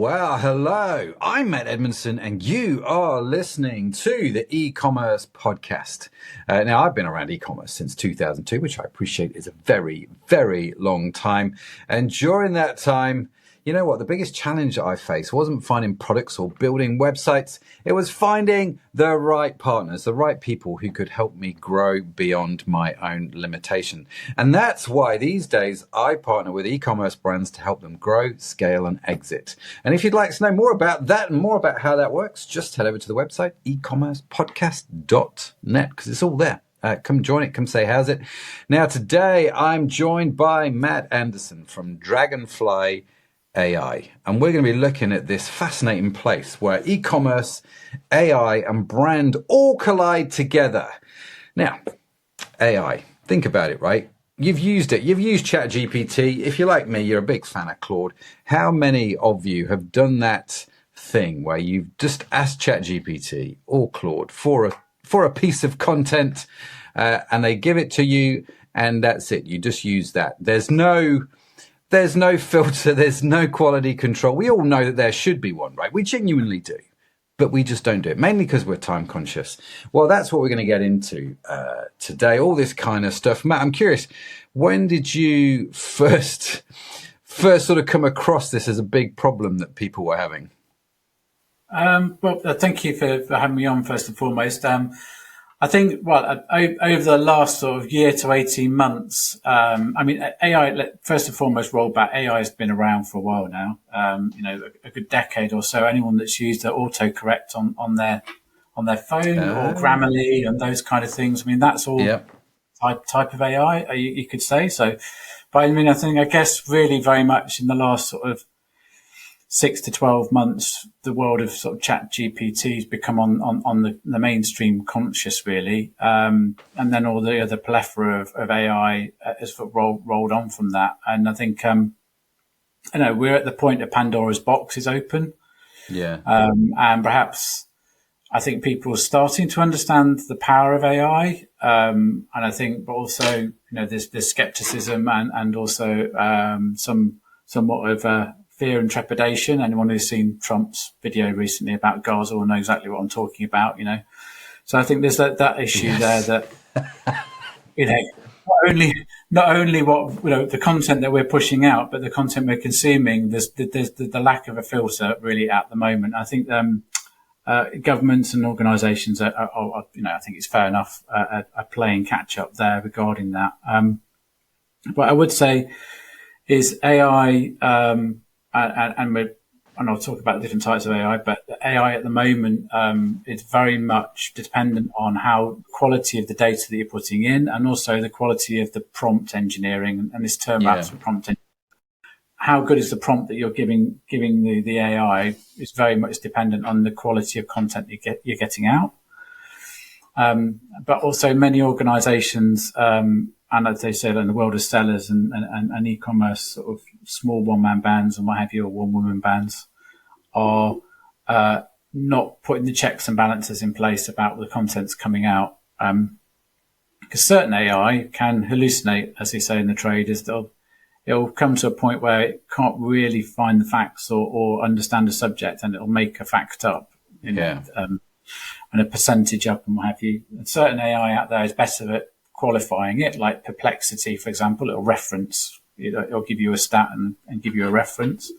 Well, hello. I'm Matt Edmondson, and you are listening to the eCommerce podcast. Now, I've been around e-commerce since 2002, which I appreciate is a very, very long time. And during that time, you know what? The biggest challenge that I faced wasn't finding products or building websites. It was finding the right partners, the right people who could help me grow beyond my own limitation. And that's why these days I partner with e-commerce brands to help them grow, scale, and exit. And if you'd like to know more about that and more about how that works, just head over to the website, ecommercepodcast.net, because it's all there. Come join it. Come say, how's it? Now, today I'm joined by Matt Anderson from Dragonfly AI. And we're going to be looking at this fascinating place where e-commerce, AI, and brand all collide together. Now, AI, think about it, right? You've used it. You've used ChatGPT. If you're like me, you're a big fan of Claude. How many of you have done that thing where you've just asked ChatGPT or Claude for a piece of content and they give it to you and that's it? You just use that. There's no filter. There's no quality control. We all know that there should be one, right? We genuinely do, but we just don't do it, mainly because we're time conscious. Well, that's what we're going to get into today, all this kind of stuff. Matt, I'm curious, when did you first sort of come across this as a big problem that people were having? Thank you for having me on, first and foremost. I think, over the last sort of year to 18 months, AI, first and foremost, roll back. AI has been around for a while now, a good decade or so. Anyone that's used the autocorrect on their phone or Grammarly and those kind of things, I mean, that's all type of AI, you could say. So, but I guess really very much in the last sort of 6 to 12 months, the world of sort of chat GPT has become on the mainstream conscious, really. And then all the other plethora of AI has rolled on from that. And I think, we're at the point of Pandora's box is open. Yeah. And perhaps I think people are starting to understand the power of AI. And I think, but also, there's skepticism and also, somewhat of, fear and trepidation. Anyone who's seen Trump's video recently about Gaza will know exactly what I'm talking about, So I think there's that issue there that, not only what, the content that we're pushing out, but the content we're consuming, there's the lack of a filter really at the moment. I think, governments and organizations are, I think it's fair enough, are playing catch up there regarding that. What I would say is AI, and I'll talk about the different types of AI, but AI at the moment is very much dependent on how quality of the data that you're putting in, and also the quality of the prompt engineering. And this term out for prompt engineering. How good is the prompt that you're giving the AI is very much dependent on the quality of content you're getting out. But also many organizations, and as they said, in the world of sellers and e-commerce, sort of small one-man bands and what have you, or one-woman bands, are not putting the checks and balances in place about the contents coming out. Because certain AI can hallucinate, as they say in the trade, it'll come to a point where it can't really find the facts or understand a subject, and it'll make a fact up, and a percentage up and what have you. And certain AI out there is better at qualifying it, like Perplexity, for example. It'll reference, it'll give you a stat and give you a reference.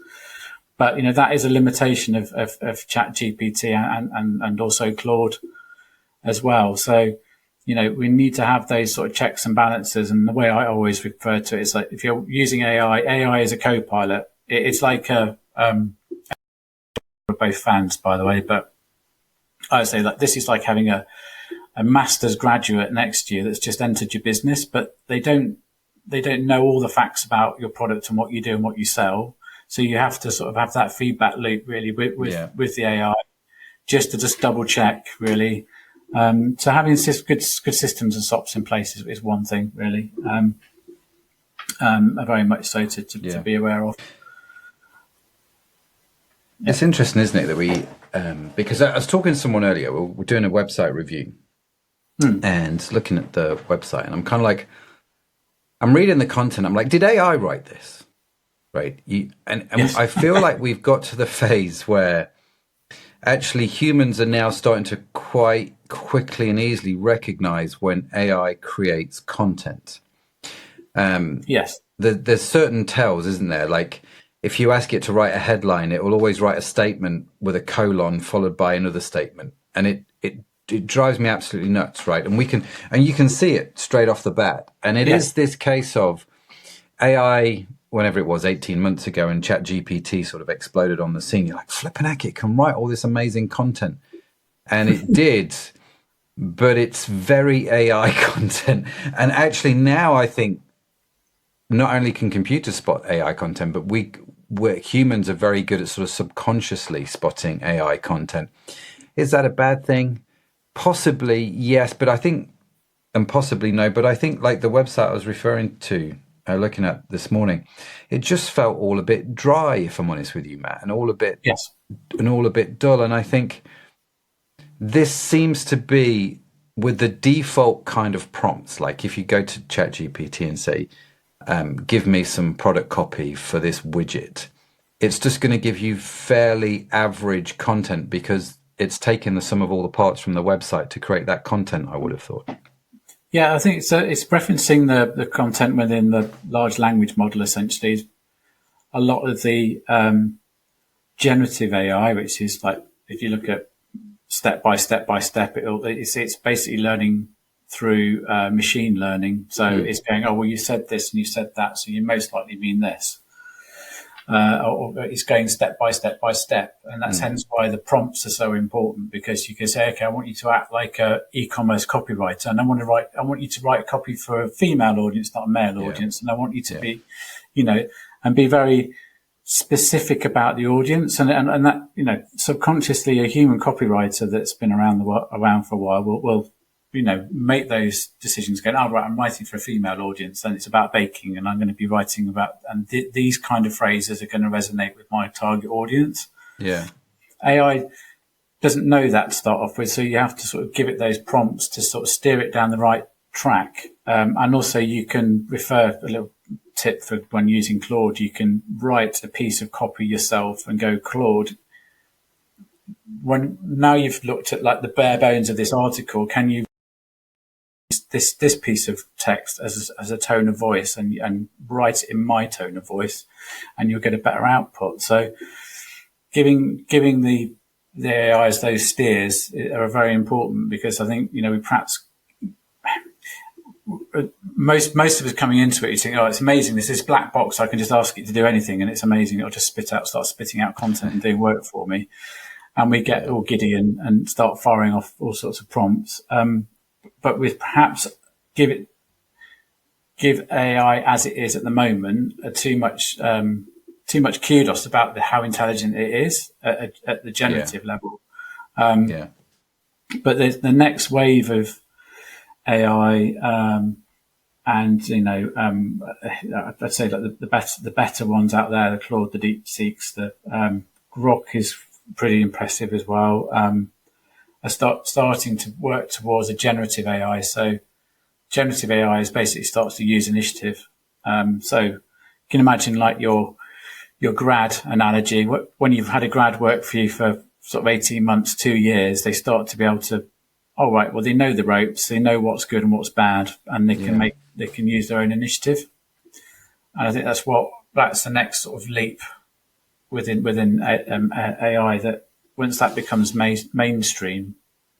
But, that is a limitation of ChatGPT and also Claude as well. So, we need to have those sort of checks and balances. And the way I always refer to it is like, if you're using AI is a co-pilot. It's like we're both fans, by the way, but I would say that this is like having a master's graduate next to you that's just entered your business, but they don't know all the facts about your product and what you do and what you sell. So you have to sort of have that feedback loop really with the AI, just to double check really. So having good systems and SOPs in place is one thing really, very much so to be aware of. It's interesting, isn't it, that we, because I was talking to someone earlier, we're doing a website review and looking at the website, and I'm kind of like, I'm reading the content, I'm like, did AI write this? right? And Yes. I feel like we've got to the phase where actually humans are now starting to quite quickly and easily recognize when AI creates content. Yes. There's certain tells, isn't there? Like if you ask it to write a headline, it will always write a statement with a colon followed by another statement, and it drives me absolutely nuts, right? And you can see it straight off the bat. And it Yes. is this case of AI, whenever it was 18 months ago, and ChatGPT sort of exploded on the scene. You're like, flipping heck, it can write all this amazing content. And it did, but it's very AI content. And actually now I think not only can computers spot AI content, but we're humans are very good at sort of subconsciously spotting AI content. Is that a bad thing? Possibly, yes, but I think, and possibly no, but I think like the website I was referring to, looking at this morning, it just felt all a bit dry, if I'm honest with you, Matt, and Yes. all a bit dull. And I think this seems to be with the default kind of prompts. Like if you go to ChatGPT and say, give me some product copy for this widget, it's just going to give you fairly average content because it's taken the sum of all the parts from the website to create that content, I would have thought. Yeah, I think it's referencing the content within the large language model. Essentially, a lot of the generative AI, which is like if you look at step by step by step, it's basically learning through machine learning. So it's going, oh well, you said this and you said that, so you most likely mean this. Or it's going step by step by step, and that's hence why the prompts are so important, because you can say, okay, I want you to act like a e-commerce copywriter, and I want you to write a copy for a female audience, not a male audience, and I want you to be, and be very specific about the audience, and that subconsciously a human copywriter that's been around for a while will make those decisions going, oh, right, I'm writing for a female audience and it's about baking and I'm going to be writing about, and these kind of phrases are going to resonate with my target audience. Yeah. AI doesn't know that to start off with, so you have to sort of give it those prompts to sort of steer it down the right track. And also you can refer a little tip for when using Claude, you can write a piece of copy yourself and go, Claude, now you've looked at like the bare bones of this article, can you this piece of text as a tone of voice and write it in my tone of voice, and you'll get a better output. So giving the AIs those steers are very important, because I think, we perhaps most of us coming into it, you think, oh, it's amazing. There's this black box. I can just ask it to do anything and it's amazing. It'll just start spitting out content and doing work for me. And we get all giddy and start firing off all sorts of prompts. But with perhaps give AI as it is at the moment too much kudos about how intelligent it is at the generative level. But there's the next wave of AI, and I'd say like the better ones out there, the Claude, the DeepSeeks, the Grok is pretty impressive as well. Are starting to work towards a generative AI. So generative AI is basically starts to use initiative. So you can imagine like your grad analogy. When you've had a grad work for you for sort of 18 months, 2 years, they start to be able to, oh, right, well, they know the ropes, they know what's good and what's bad, and they can use their own initiative. And I think that's the next sort of leap within AI, that once that becomes mainstream,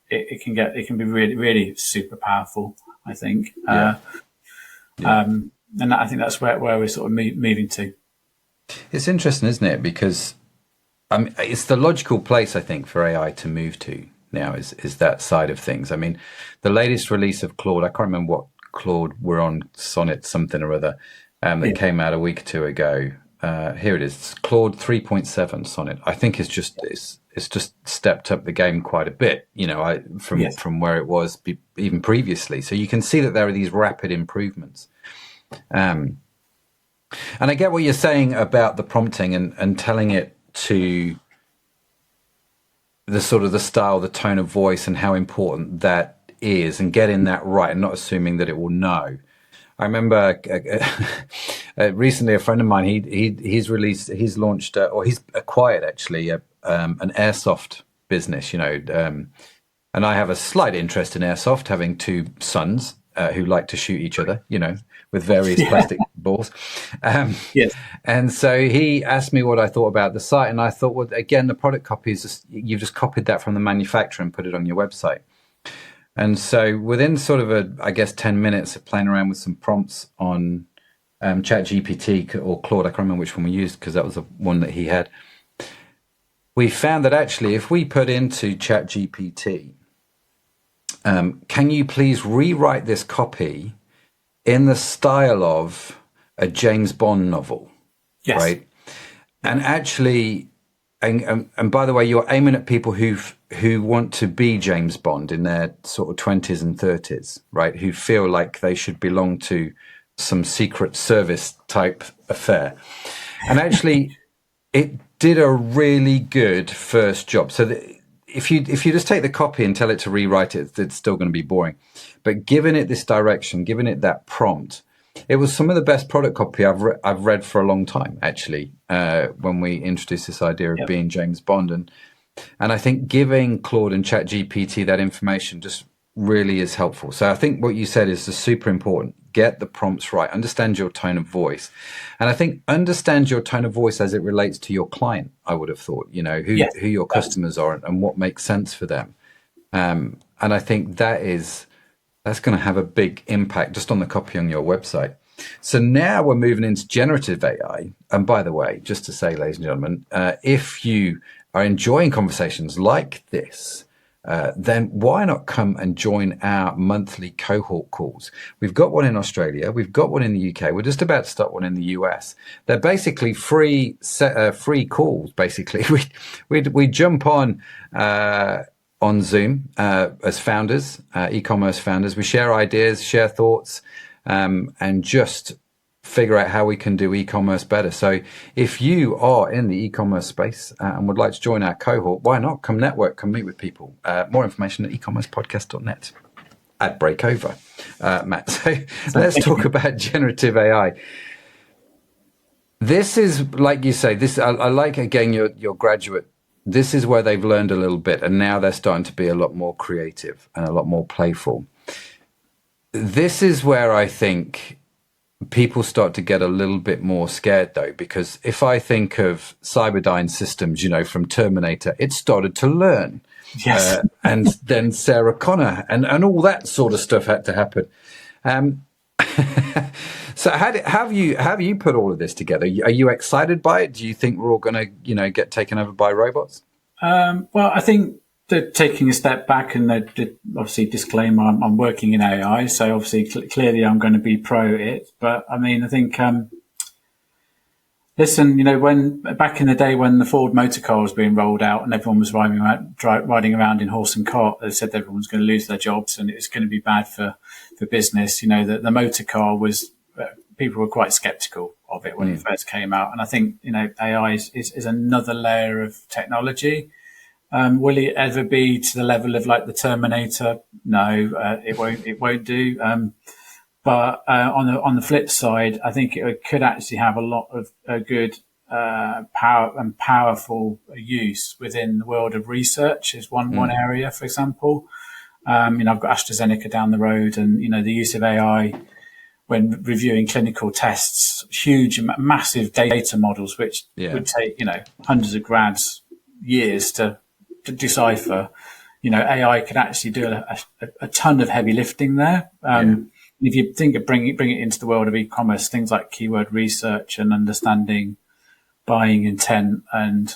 it can be really, really super powerful, I think. And I think that's where we're sort of moving to. It's interesting, isn't it? Because it's the logical place, I think, for AI to move to now is that side of things. I mean, the latest release of Claude, I can't remember what Claude we're on, Sonnet something or other, that came out a week or two ago. Here it is. It's Claude 3.7 Sonnet. I think it's just stepped up the game quite a bit, from where it was even previously. So you can see that there are these rapid improvements. And I get what you're saying about the prompting and telling it to the sort of the style, the tone of voice, and how important that is, and getting that right and not assuming that it will know. I remember Recently, a friend of mine, he's launched, or he's acquired actually an airsoft business, and I have a slight interest in airsoft, having two sons who like to shoot each other, with various plastic balls. Yes. And so he asked me what I thought about the site, and I thought, well, again, the product copy is you've just copied that from the manufacturer and put it on your website. And so within sort of 10 minutes of playing around with some prompts on ChatGPT or Claude, I can't remember which one we used because that was the one that he had. We found that actually, if we put into ChatGPT, can you please rewrite this copy in the style of a James Bond novel? Yes. Right. And actually, and by the way, you're aiming at people who want to be James Bond in their sort of 20s and 30s, right? Who feel like they should belong to some secret service type affair. And actually, it did a really good first job. So if you just take the copy and tell it to rewrite it, it's still going to be boring. But giving it this direction, giving it that prompt, it was some of the best product copy I've read for a long time, actually, when we introduced this idea of being James Bond. And I think giving Claude and ChatGPT that information just really is helpful. So I think what you said is just super important. Get the prompts right. Understand your tone of voice. And I think understand your tone of voice as it relates to your client, I would have thought, who your customers are and what makes sense for them. And I think that's going to have a big impact just on the copy on your website. So now we're moving into generative AI. And by the way, just to say, ladies and gentlemen, if you are enjoying conversations like this, then why not come and join our monthly cohort calls? We've got one in Australia. We've got one in the UK. We're just about to start one in the US. They're basically free calls. Basically, we jump on Zoom as founders, e-commerce founders. We share ideas, share thoughts, and just figure out how we can do e-commerce better. So if you are in the e-commerce space and would like to join our cohort, why not? Come network, come meet with people. More information at ecommercepodcast.net. Ad break over, Matt. So let's talk about generative AI. This is, like you say, I like, again, your graduate. This is where they've learned a little bit, and now they're starting to be a lot more creative and a lot more playful. This is where I think people start to get a little bit more scared, though, because if I think of Cyberdyne Systems, from Terminator, it started to learn. Yes. And then Sarah Connor and all that sort of stuff had to happen. So how have you put all of this together? Are you excited by it? Do you think we're all going to, get taken over by robots? Well, I think they're taking a step back, and they obviously disclaimer, I'm working in AI, so obviously clearly I'm going to be pro it. But I mean, I think, listen, when back in the day when the Ford motor car was being rolled out and everyone was riding around in horse and cart, they said everyone's going to lose their jobs and it's going to be bad for business. The motor car was, people were quite skeptical of it when it first came out. And I think, AI is another layer of technology. Will it ever be to the level of like the Terminator? No, it won't do. But on the flip side, I think it could actually have a lot of good powerful use within the world of research. Is one area, for example. I've got AstraZeneca down the road, and the use of AI when reviewing clinical tests, huge, massive data models, which would take hundreds of grads years to decipher. AI could actually do a ton of heavy lifting there. If you think of bring it into the world of e-commerce, things like keyword research and understanding buying intent and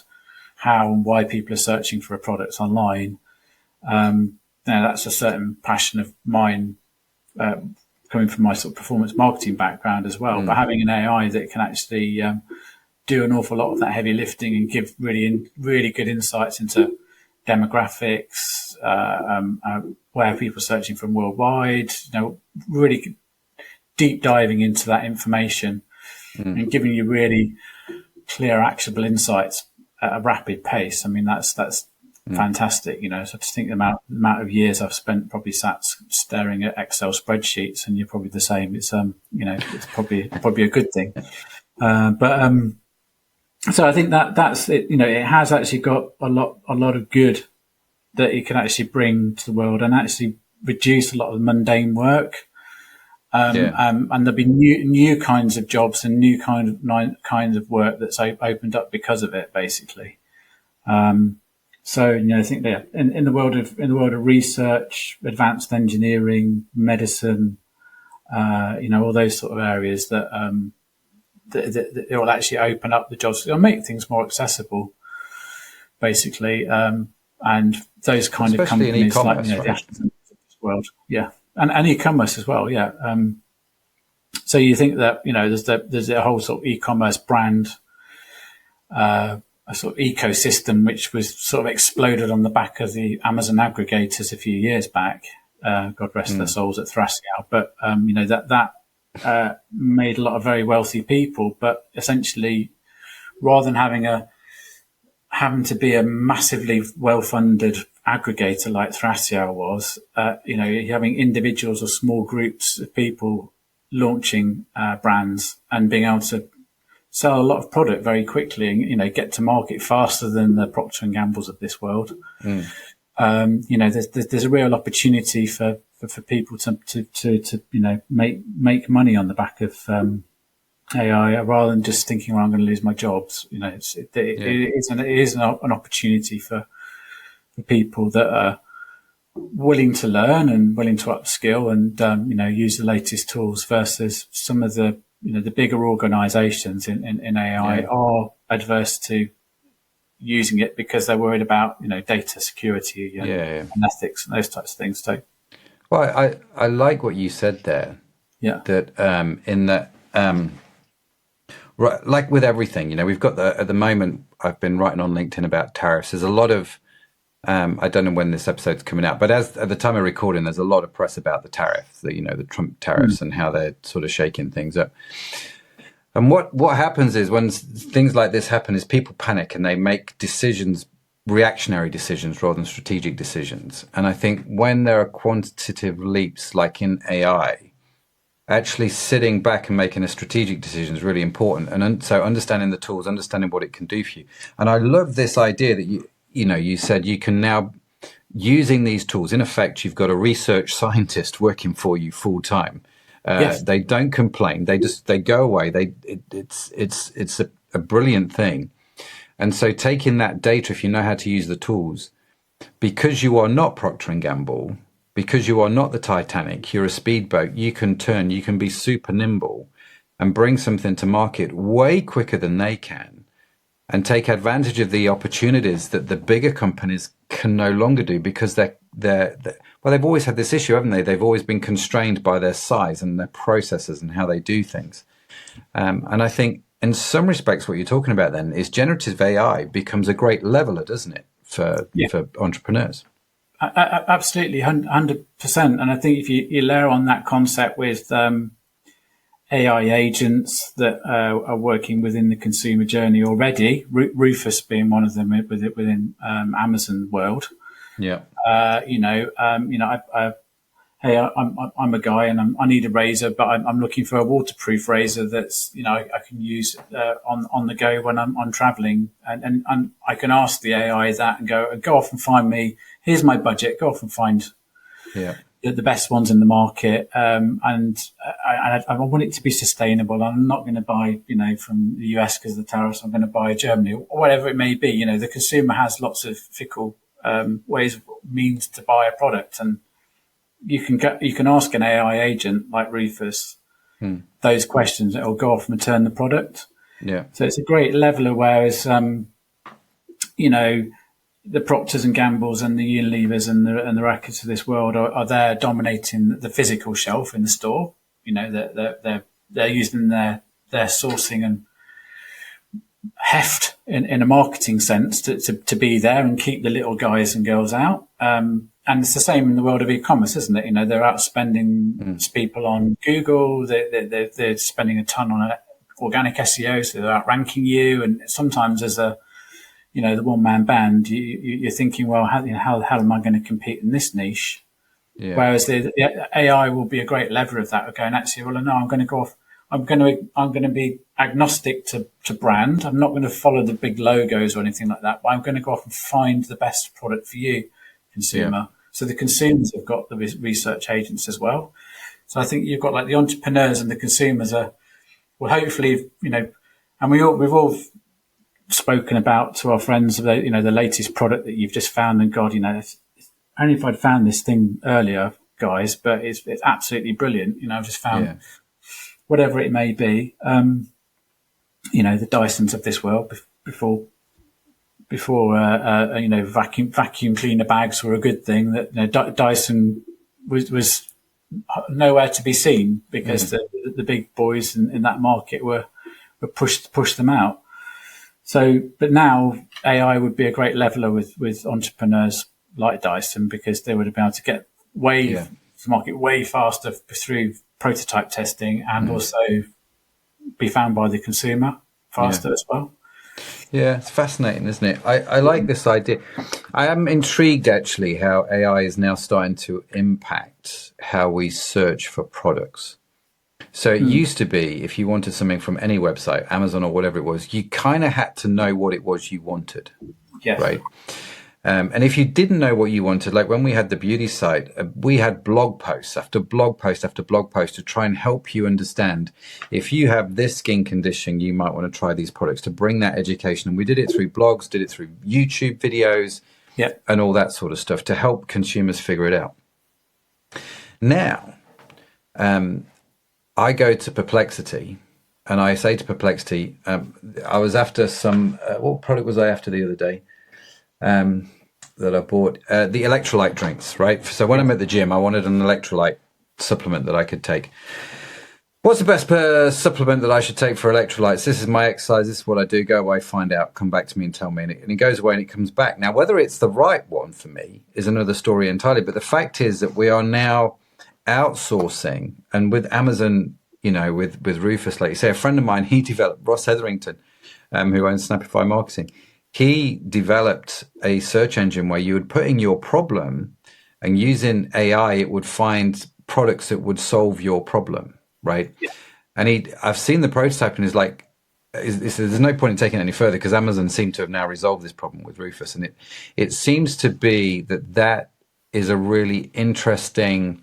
how and why people are searching for a product online, that's a certain passion of mine, coming from my sort of performance marketing background as well. But having an AI that can actually do an awful lot of that heavy lifting and give really good insights into demographics, where people are searching from worldwide, really deep diving into that information and giving you really clear, actionable insights at a rapid pace. I mean, that's fantastic. So I just think the amount of years I've spent probably sat staring at Excel spreadsheets, and you're probably the same. It's it's probably a good thing. But so I think that's it. It has actually got a lot of good that it can actually bring to the world, and actually reduce a lot of the mundane work. And there'll be new kinds of jobs and new kinds of work that's opened up because of it, basically. So I think that in the world of research, advanced engineering, medicine, all those sort of areas that it will actually open up the jobs. It'll make things more accessible, basically, and those kind Especially of companies in like e-commerce, the right? Ashtons of this world, and e-commerce as well, So you think that there's a whole sort of e-commerce brand, a sort of ecosystem which was sort of exploded on the back of the Amazon aggregators a few years back. God rest their souls at Thrasio, but that made a lot of very wealthy people. But essentially, rather than having to be a massively well-funded aggregator like Thrasio was, you're having individuals or small groups of people launching brands and being able to sell a lot of product very quickly and, get to market faster than the Procter and Gambles of this world. There's a real opportunity for people to make money on the back of AI, rather than just thinking, well, I'm going to lose my jobs. It is an opportunity for people that are willing to learn and willing to upskill and use the latest tools, versus some of the the bigger organizations in AI are adverse to using it because they're worried about data security and ethics and those types of things. So, well, I like what you said there. Yeah. That right, like with everything, we've got at the moment. I've been writing on LinkedIn about tariffs. There's a lot of I don't know when this episode's coming out, but at the time of recording, there's a lot of press about the tariffs, the Trump tariffs, and how they're sort of shaking things up. And what happens is when things like this happen is people panic and they make decisions, reactionary decisions rather than strategic decisions. And I think when there are quantitative leaps like in AI, actually sitting back and making a strategic decision is really important. And so understanding the tools, understanding what it can do for you. And I love this idea that you said you can now, using these tools, in effect, you've got a research scientist working for you full time. Yes. They don't complain. They go away. It's a brilliant thing. And so taking that data, if you know how to use the tools, because you are not Procter and Gamble, because you are not the Titanic, you're a speedboat, you can be super nimble and bring something to market way quicker than they can, and take advantage of the opportunities that the bigger companies can no longer do, because they've always had this issue, haven't they? They've always been constrained by their size and their processes and how they do things. And I think in some respects, what you're talking about then is generative AI becomes a great leveler, doesn't it, for entrepreneurs? Absolutely, 100%. And I think if you layer on that concept with AI agents that are working within the consumer journey already, Rufus being one of them within Amazon world. Yeah. I'm a guy and I need a razor, but I'm looking for a waterproof razor that's I can use on the go when I'm traveling, and I can ask the AI that and go off and find me. Here's my budget. Go off and find the best ones in the market, and I want it to be sustainable. I'm not going to buy from the US because of the tariffs. I'm going to buy Germany or whatever it may be. The consumer has lots of fickle means to buy a product, and you can ask an AI agent like Rufus those questions. It'll go off and return the product. Yeah. So it's a great leveler. Whereas the Procters and Gambles and the Unilevers and the Rackets of this world are there dominating the physical shelf in the store. They're using their sourcing and heft in a marketing sense to be there and keep the little guys and girls out. And it's the same in the world of e-commerce, isn't it? They're outspending people on Google. They're spending a ton on organic SEO, so they're outranking you. And sometimes as a the one man band, you're thinking, well, how am I going to compete in this niche? Yeah. Whereas the AI will be a great lever of that, of going, actually, well, no, I'm going to go off. I'm going to be agnostic to brand. I'm not going to follow the big logos or anything like that, but I'm going to go off and find the best product for you, consumer. Yeah. So the consumers have got the research agents as well. So I think you've got like the entrepreneurs and the consumers are, well, hopefully, and we've all spoken about to our friends, the latest product that you've just found, and God, only if I'd found this thing earlier, guys, but it's absolutely brilliant. I've just found whatever it may be, the Dysons of this world before vacuum cleaner bags were a good thing. That Dyson was nowhere to be seen because the big boys in that market were pushed them out. So, but now AI would be a great leveler with entrepreneurs like Dyson, because they would be able to get to market way faster through prototype testing, and also be found by the consumer faster as well. Yeah, it's fascinating, isn't it? I like this idea. I am intrigued, actually, how AI is now starting to impact how we search for products. So it used to be, if you wanted something from any website, Amazon or whatever it was, you kind of had to know what it was you wanted, right? And if you didn't know what you wanted, like when we had the beauty site, we had blog posts after blog post after blog post to try and help you understand, if you have this skin condition, you might want to try these products, to bring that education. And we did it through blogs, did it through YouTube videos, and all that sort of stuff to help consumers figure it out. Now, I go to Perplexity and I say to Perplexity, I was after some, what product was I after the other day? That I bought, the electrolyte drinks, right? So when I'm at the gym, I wanted an electrolyte supplement that I could take. What's the best supplement that I should take for electrolytes? This is my exercise. This is what I do. Go away, find out, come back to me and tell me. And it goes away and it comes back. Now, whether it's the right one for me is another story entirely. But the fact is that we are now outsourcing, and with Amazon, with Rufus, like you say, a friend of mine, he developed, Ross Hetherington, who owns Snapify Marketing. He developed a search engine where you would put in your problem, and using AI, it would find products that would solve your problem, right? Yeah. And I've seen the prototype, and there's no point in taking it any further, because Amazon seemed to have now resolved this problem with Rufus. And it seems to be that is a really interesting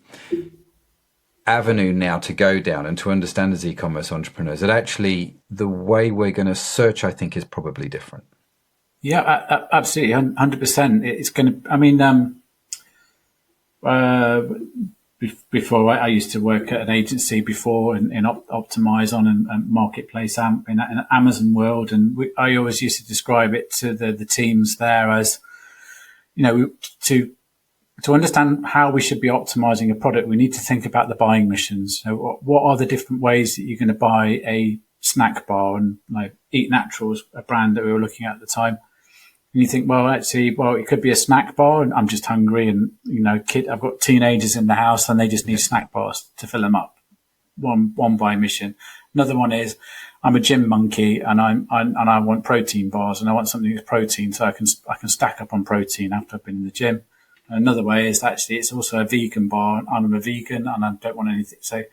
avenue now to go down and to understand as e-commerce entrepreneurs, that actually the way we're going to search, I think, is probably different. Yeah, absolutely, 100%. It's going to. Before I used to work at an agency before in Optimize on and Marketplace AMP in an Amazon world, and I always used to describe it to the teams there as, to understand how we should be optimizing a product, we need to think about the buying missions. So what are the different ways that you're going to buy a snack bar? And Eat Naturals, a brand that we were looking at the time. And you think, it could be a snack bar, and I'm just hungry, and I've got teenagers in the house, and they just need snack bars to fill them up. One buy mission. Another one is, I'm a gym monkey, and I want protein bars, and I want something with protein, so I can stack up on protein after I've been in the gym. Another way is actually it's also a vegan bar, and I'm a vegan and I don't want anything. So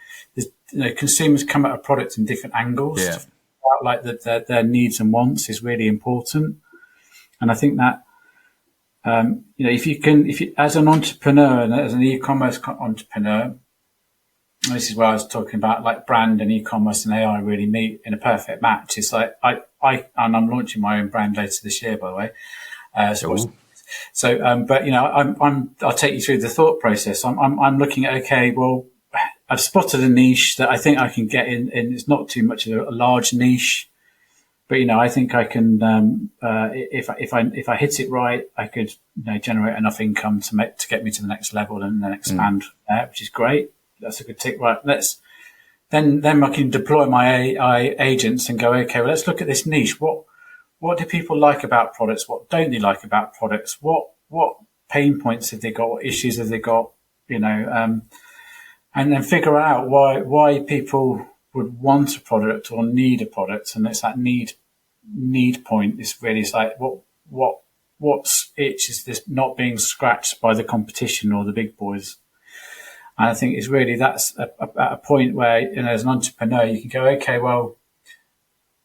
consumers come at a product in different angles. To figure out their needs and wants is really important. And I think that if you as an entrepreneur and as an e-commerce entrepreneur, this is where I was talking about, like, brand and e-commerce and AI really meet in a perfect match. It's like and I'm launching my own brand later this year, by the way. I'll take you through the thought process. I'm looking at, okay, well, I've spotted a niche that I think I can get in. It's not too much of a large niche, but I think I can. If I hit it right, I could generate enough income to get me to the next level and then expand there, which is great. That's a good tick. Right, then I can deploy my AI agents and go, okay, well, let's look at this niche. What do people like about products? What don't they like about products? What pain points have they got? What issues have they got? And then figure out why people would want a product or need a product. And it's that need point. It's really, it's like, what's itch is this not being scratched by the competition or the big boys. And I think it's really that's at a point where, as an entrepreneur, you can go, okay, well,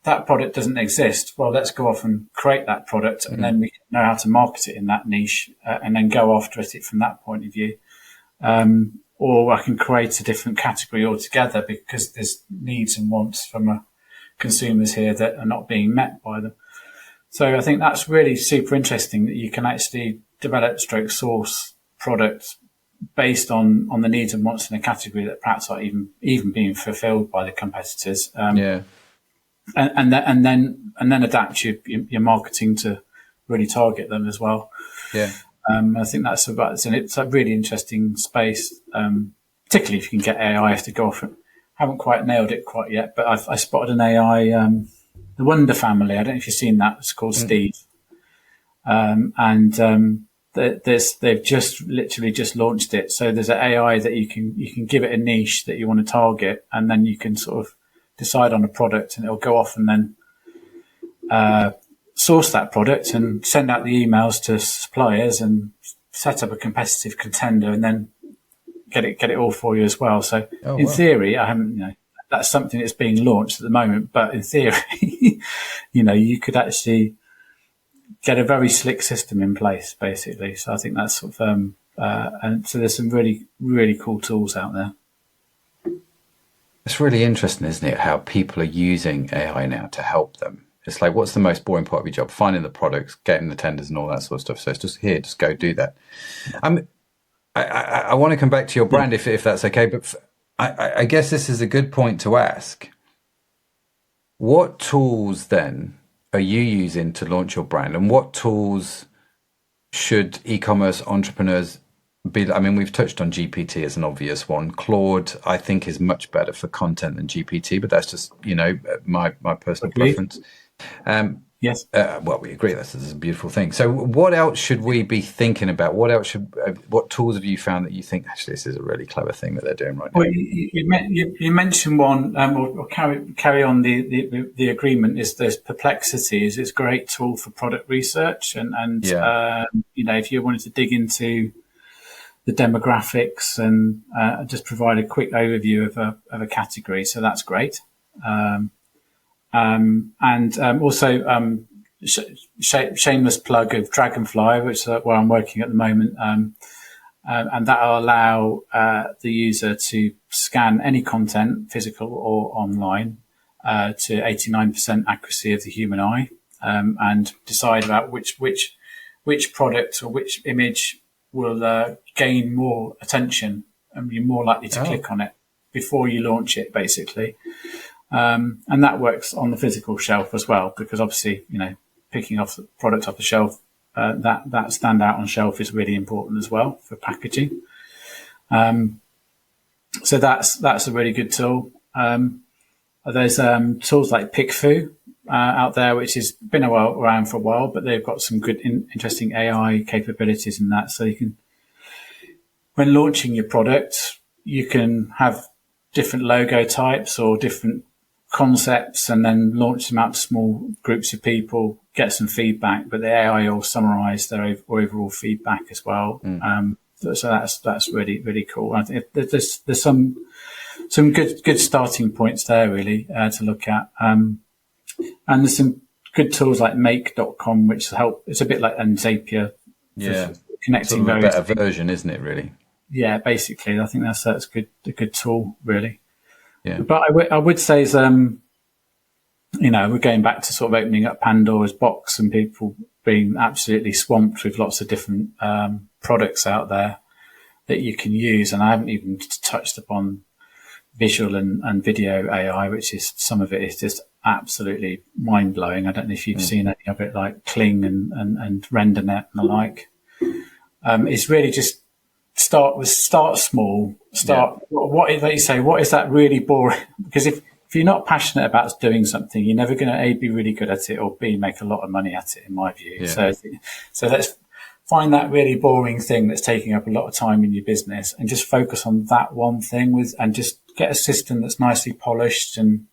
that product doesn't exist. Well, let's go off and create that product, and then we know how to market it in that niche, and then go after it from that point of view. Or I can create a different category altogether because there's needs and wants from consumers here that are not being met by them. So I think that's really super interesting that you can actually develop source products based on the needs and wants in a category that perhaps aren't even being fulfilled by the competitors. And then adapt your marketing to really target them as well. Yeah. I think it's a really interesting space, particularly if you can get AI to go off. Haven't quite nailed it quite yet, but I spotted an AI, the Wonder Family. I don't know if you've seen that. It's called Steve. They've literally just launched it. So there's an AI that you can give it a niche that you want to target, and then you can sort of decide on a product, and it'll go off and then source that product and send out the emails to suppliers and set up a competitive contender, and then get it all for you as well. So in theory, I haven't, that's something that's being launched at the moment, but in theory, you could actually get a very slick system in place, basically. So I think that's sort of, and so there's some really, really cool tools out there. It's really interesting, isn't it, how people are using AI now to help them. It's like, what's the most boring part of your job? Finding the products, getting the tenders and all that sort of stuff. So it's just go do that. I want to come back to your brand if that's okay, but I guess this is a good point to ask. What tools then are you using to launch your brand, and what tools should e-commerce entrepreneurs be? I mean, we've touched on GPT as an obvious one. Claude, I think, is much better for content than GPT, but that's just, my personal preference. Yes. Well, we agree. This is a beautiful thing. So what else should we be thinking about? What tools have you found that you think, actually, this is a really clever thing that they're doing right now? Well, you mentioned one, or carry on the agreement, is there's Perplexity. It's a great tool for product research. If you wanted to dig into the demographics and just provide a quick overview of a category. So that's great. Also, shameless plug of Dragonfly, which is where I'm working at the moment, and that'll allow the user to scan any content, physical or online, to 89% accuracy of the human eye, and decide about which product or which image will gain more attention and you're more likely to click on it before you launch it, basically. And that works on the physical shelf as well, because obviously, picking off the product off the shelf, that standout on shelf is really important as well for packaging. So that's a really good tool. There's tools like PickFu out there, which has been around for a while, but they've got some good, interesting AI capabilities in that. So you can, when launching your product, you can have different logo types or different concepts and then launch them out to small groups of people, get some feedback, but the AI will summarize their overall feedback as well. So that's really, really cool. I think there's some good starting points there, really, to look at. And there's some good tools like make.com, which help. It's a bit like Zapier. Yeah. Connecting sort of a better version, isn't it, really? Yeah, basically. I think that's a good tool, really. Yeah. But I would say is, we're going back to sort of opening up Pandora's box and people being absolutely swamped with lots of different products out there that you can use. And I haven't even touched upon visual and video AI, which is, some of it is just absolutely mind blowing. I don't know if you've seen any of it, like Kling and RenderNet and the like. It's really just start small. What is that really boring? Because if you're not passionate about doing something, you're never going to A, be really good at it, or B, make a lot of money at it, in my view. Yeah. So let's find that really boring thing that's taking up a lot of time in your business and just focus on that one thing and just get a system that's nicely polished and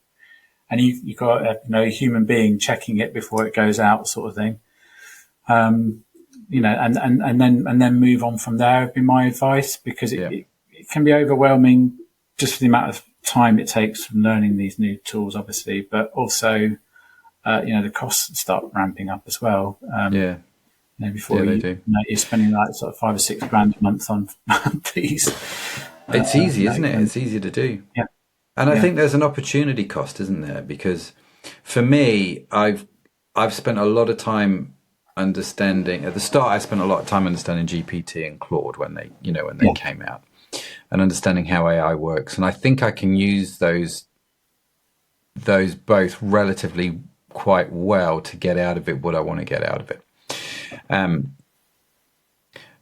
you've got a human being checking it before it goes out, sort of thing. and then move on from there would be my advice, because Yeah. it can be overwhelming just for the amount of time it takes from learning these new tools, obviously, but also, the costs start ramping up as well. Yeah. Before They do. you're spending like sort of £5 or £6 a month on these. It's easy, isn't it? It's easy to do. Yeah. And I think there's an opportunity cost, isn't there? Because for me, I've spent a lot of time understanding. At the start, I spent a lot of time understanding GPT and Claude when they came out, and understanding how AI works. And I think I can use those both relatively quite well to get out of it what I want to get out of it.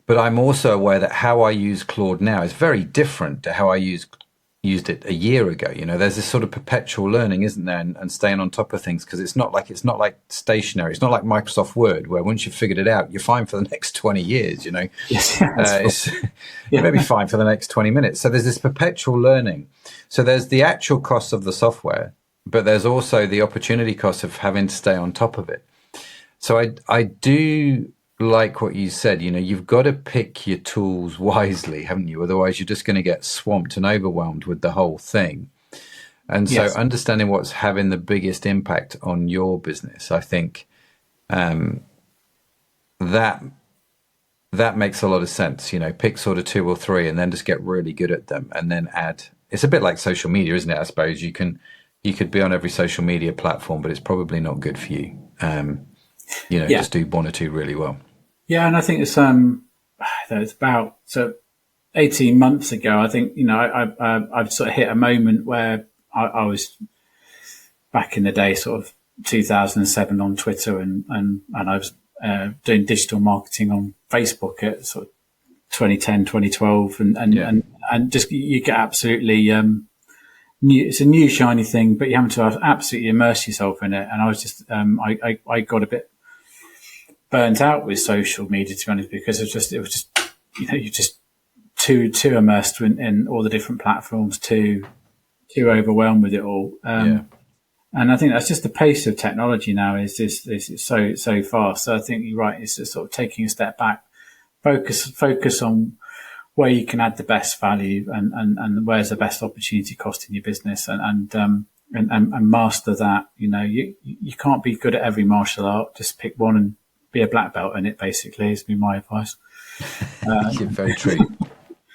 But I'm also aware that how I use Claude now is very different to how I used it a year ago. There's this sort of perpetual learning, isn't there, and staying on top of things, because it's not like stationary. It's not like Microsoft Word, where once you've figured it out, you're fine for the next 20 years. Yes, You may be fine for the next 20 minutes. So there's this perpetual learning. So there's the actual costs of the software, but there's also the opportunity cost of having to stay on top of it. So I do like what you said. You've got to pick your tools wisely, haven't you? Otherwise, you're just going to get swamped and overwhelmed with the whole thing. And so understanding what's having the biggest impact on your business, I think that makes a lot of sense. Pick sort of 2 or 3 and then just get really good at them, and then add. It's a bit like social media, isn't it? I suppose you could be on every social media platform, but it's probably not good for you. Just do 1 or 2 really well. Yeah, and I think it's about 18 months ago. I think I've sort of hit a moment where I was back in the day, sort of 2007, on Twitter, and I was doing digital marketing on Facebook at sort of 2010, 2012, and just you get absolutely new. It's a new shiny thing, but you have to absolutely immerse yourself in it. And I was just I got a bit burnt out with social media, to be honest, because it was just you're just too immersed in all the different platforms, too overwhelmed with it all. And I think that's just the pace of technology now is so fast. So I think you're right. It's just sort of taking a step back, focus on where you can add the best value and where's the best opportunity cost in your business, and master that. You can't be good at every martial art. Just pick one and be a black belt in it, basically, has been my advice. Very true.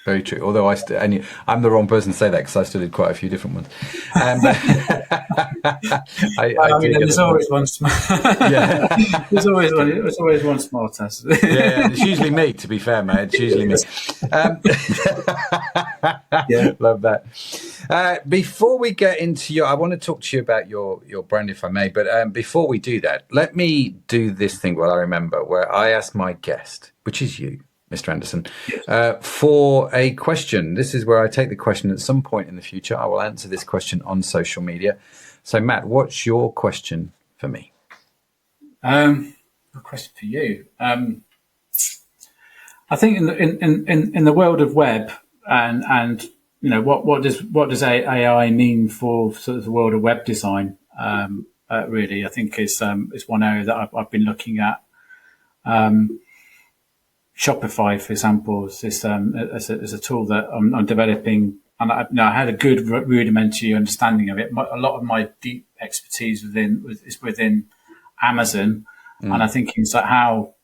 Very true. Although I'm the wrong person to say that, because I still did quite a few different ones. There's always one. There's always one smart ass. It's usually me. To be fair, mate, it's usually me. Love that. Before we get into I want to talk to you about your brand, if I may. But before we do that, let me do this thing while I remember, where I ask my guest, which is you, Mr. Anderson, for a question. This is where I take the question at some point in the future. I will answer this question on social media. So, Matt, what's your question for me? A question for you. I think in the world of web and what does AI mean for sort of the world of web design? Really, I think is one area that I've been looking at. Shopify, for example, is as a tool that I'm developing, and I had a good rudimentary understanding of it. A lot of my deep expertise is within Amazon, and I think it's like how,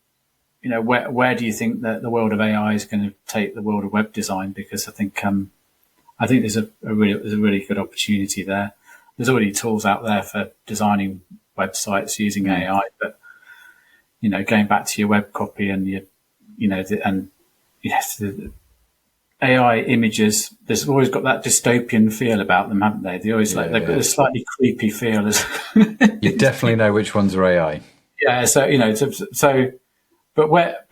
where do you think that the world of AI is going to take the world of web design? Because I think there's a really good opportunity there. There's already tools out there for designing websites using AI, but going back to your web copy and your the AI images, there's always got that dystopian feel about them, haven't they? They always they've got a slightly creepy feel. You definitely know which ones are AI. Yeah, but where,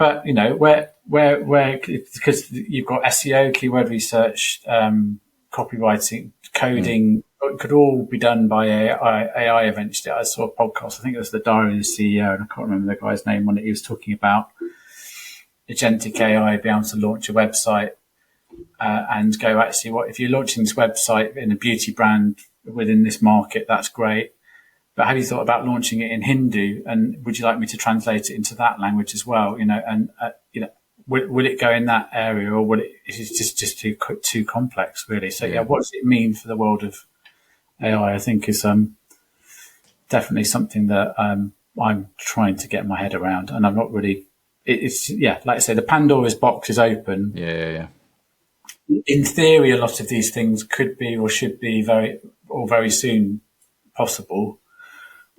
because you've got SEO, keyword research, copywriting, coding, it could all be done by AI eventually. I saw a podcast, I think it was the Diary of the CEO, and I can't remember the guy's name on it. He was talking about agentic AI being able to launch a website and go, actually, what if you're launching this website in a beauty brand within this market? That's great. but have you thought about launching it in Hindu? And would you like me to translate it into that language as well? And will it go in that area, or is it just too complex, really? So what does it mean for the world of AI? I think is definitely something that I'm trying to get my head around, and I'm not really. It's like I say, the Pandora's box is open. Yeah. In theory, a lot of these things could be or should be very soon possible,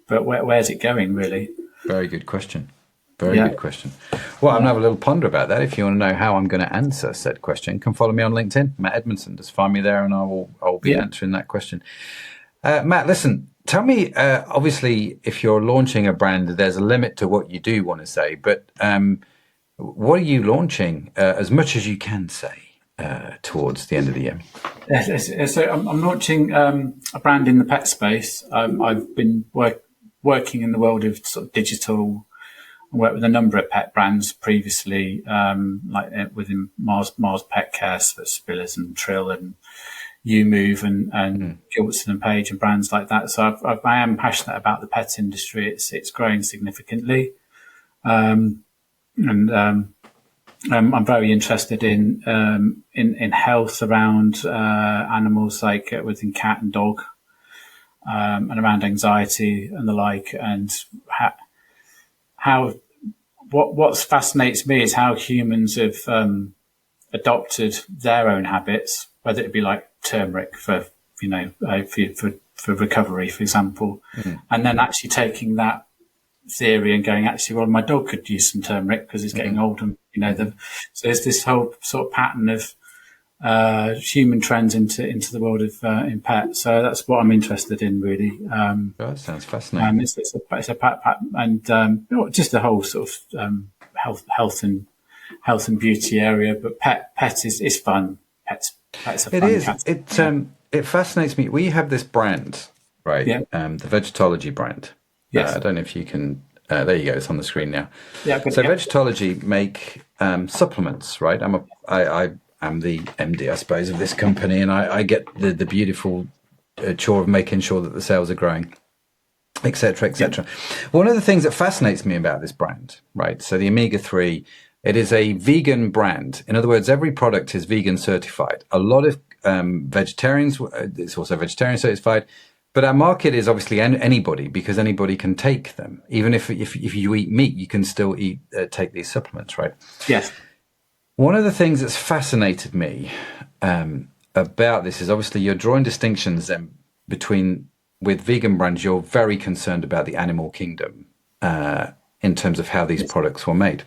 but where's it going, really? Very good question. Very good question. Well, I'm going to have a little ponder about that. If you want to know how I'm going to answer said question, come follow me on LinkedIn, Matt Edmondson. Just find me there and I'll be answering that question. Matt, listen, tell me, obviously, if you're launching a brand, there's a limit to what you do want to say, but what are you launching as much as you can say towards the end of the year? So I'm launching a brand in the pet space. I've been working in the world of sort of digital. I worked with a number of pet brands previously, like within Mars Pet Care, so Spillers and Trill and You Move and Gilbertson and Page and brands like that. So I am passionate about the pet industry. It's growing significantly, and I'm very interested in health around animals, like within cat and dog, and around anxiety and the like, and what fascinates me is how humans have adopted their own habits, whether it be like turmeric for recovery, for example, and then actually taking that theory and going, actually, well, my dog could use some turmeric because he's getting old, and so there's this whole sort of pattern of human trends into the world of in pet. So that's what I'm interested in, really. That sounds fascinating. It's a pet, and just the whole sort of health and beauty area. But pet is fun. Pets are fun. It is. It fascinates me. We have this brand, right? Yeah. The Vegetology brand. Yes. I don't know if you can. There you go. It's on the screen now. Yeah. So Vegetology make supplements, right? I'm the MD, I suppose, of this company, and I get the beautiful chore of making sure that the sales are growing, et cetera, et cetera. One of the things that fascinates me about this brand, right? So the omega-3, it is a vegan brand. In other words, every product is vegan certified. A lot of vegetarians, it's also vegetarian certified, but our market is obviously anybody, because anybody can take them. Even if you eat meat, you can still take these supplements, right? Yes. One of the things that's fascinated me about this is obviously you're drawing distinctions with vegan brands. You're very concerned about the animal kingdom in terms of how these products were made.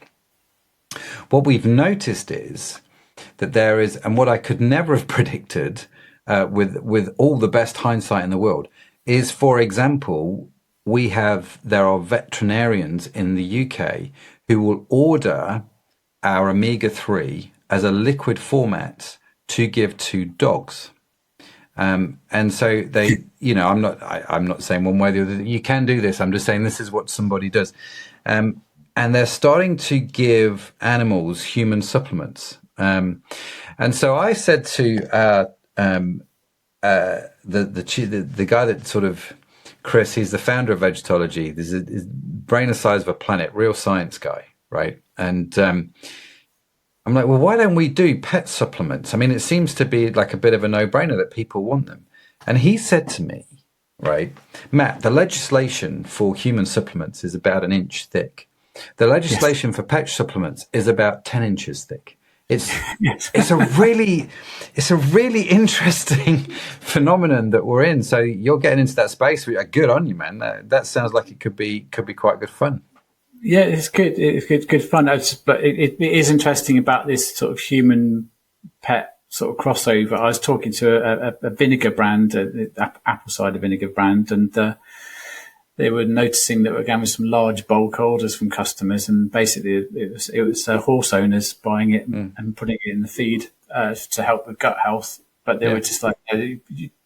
What we've noticed is that there is, and what I could never have predicted with all the best hindsight in the world, is, for example, there are veterinarians in the UK who will order our omega-3 as a liquid format to give to dogs. And so they, I'm not saying one way or the other, you can do this. I'm just saying this is what somebody does. And they're starting to give animals human supplements. And so I said to the guy that sort of, Chris, he's the founder of Vegetology. There's his brain the size of a planet, real science guy, right? And I'm like, well, why don't we do pet supplements? I mean, it seems to be like a bit of a no-brainer that people want them. And he said to me, right, Matt, the legislation for human supplements is about 1 inch thick. The legislation for pet supplements is about 10 inches thick. It's a really interesting phenomenon that we're in. So you're getting into that space. Good on you, man. That sounds like it could be quite good fun. Yeah, it's good. It's good fun. But it is interesting about this sort of human pet sort of crossover. I was talking to a vinegar brand, apple cider vinegar brand, and they were noticing that we're getting some large bulk orders from customers, and basically it was horse owners buying it and putting it in the feed to help with gut health. But they were just like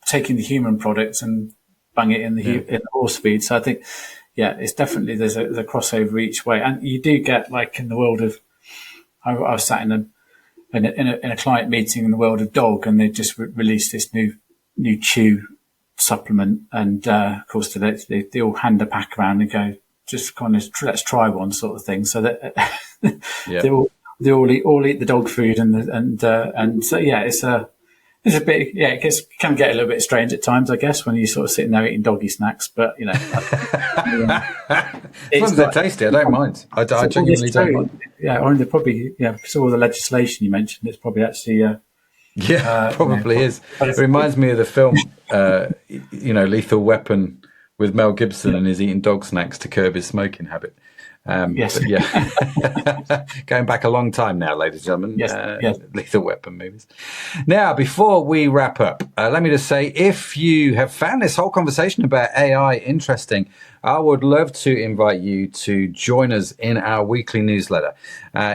taking the human products and bung it in the horse feed. So I think, it's definitely there's a crossover each way, and you do get, like, in the world of. I was sat in a client meeting in the world of dog, and they just released this new chew supplement. And of course, they all hand a pack around and go, just kind of let's try one sort of thing. So that they all eat the dog food and so it's a bit, it can get a little bit strange at times, I guess, when you're sort of sitting there eating doggy snacks. But as long as they're tasty, I don't mind. I genuinely don't mind. Yeah, or they're probably because of all the legislation you mentioned, it's probably actually probably is. It reminds me of the film, Lethal Weapon, with Mel Gibson, and he's eating dog snacks to curb his smoking habit. Yes. But yeah, going back a long time now, ladies and gentlemen. Yes. Lethal Weapon movies. Now, before we wrap up, let me just say, if you have found this whole conversation about AI interesting, I would love to invite you to join us in our weekly newsletter.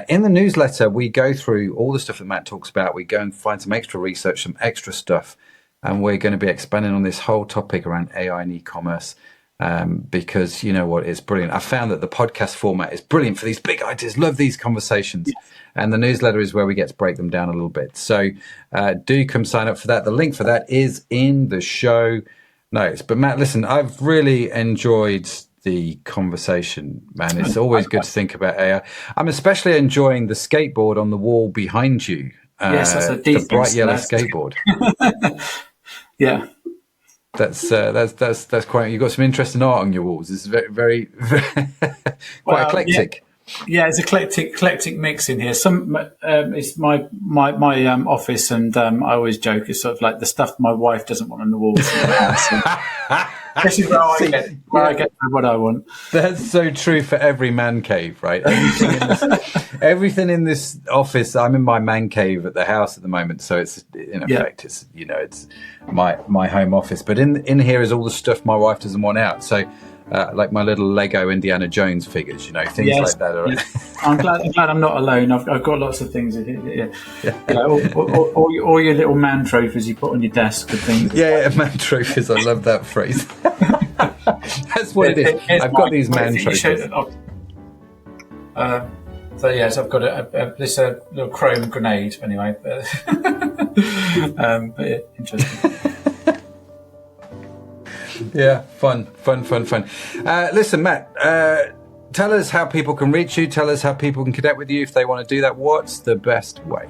In the newsletter, we go through all the stuff that Matt talks about. We go and find some extra research, some extra stuff, and we're going to be expanding on this whole topic around AI and e-commerce. Because you know what, it's brilliant. I found that the podcast format is brilliant for these big ideas. Love these conversations. Yes. And the newsletter is where we get to break them down a little bit. So do come sign up for that. The link for that is in the show notes. But Matt, listen, I've really enjoyed the conversation, man. It's always good to think about AI. I'm especially enjoying the skateboard on the wall behind you. Yes, that's a the bright yellow skateboard. Yeah. That's quite. You've got some interesting art on your walls. It's very quite eclectic. Yeah, it's eclectic mix in here. Some it's my office, and I always joke it's sort of like the stuff my wife doesn't want on the walls. This is where I get what I want. That's so true for every man cave, right? Everything in this office. I'm in my man cave at the house at the moment, so it's in effect, it's my home office. But in here is all the stuff my wife doesn't want out. So. Like my little Lego Indiana Jones figures, things like that. Yes. I'm glad I'm not alone. I've got lots of things in here. All your little man trophies you put on your desk and things. Yeah, man trophies. I love that phrase. That's what it is. I've got these man trophies. So yes, I've got this little chrome grenade. Anyway, but interesting. Yeah, fun. Listen, Matt, tell us how people can reach you. Tell us how people can connect with you if they want to do that. What's the best way?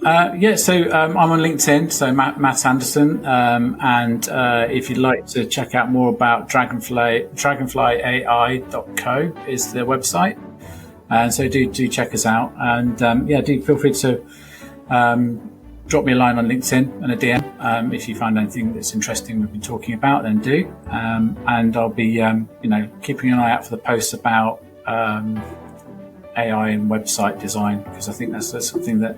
So I'm on LinkedIn, so Matt Anderson, and if you'd like to check out more about dragonflyai.co is the website, and so do check us out, and do feel free to drop me a line on LinkedIn and a DM if you find anything that's interesting we've been talking about, then do. And I'll be, keeping an eye out for the posts about AI and website design, because I think that's something that,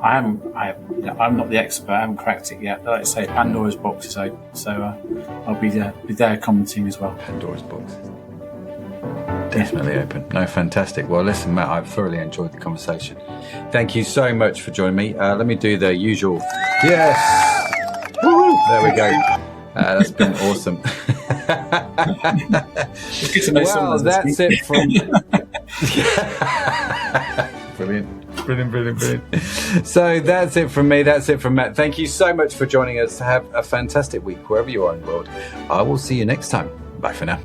I'm not the expert. I haven't cracked it yet. But like I say, Pandora's box is open, so I'll be there commenting as well. Pandora's box. Definitely open. No, fantastic. Well, listen, Matt, I've thoroughly enjoyed the conversation. Thank you so much for joining me. Let me do the usual. Yes. Woo! There we go. That's been awesome. It's good to know well, that's it from. Brilliant. So that's it from me. That's it from Matt. Thank you so much for joining us. Have a fantastic week wherever you are in the world. I will see you next time. Bye for now.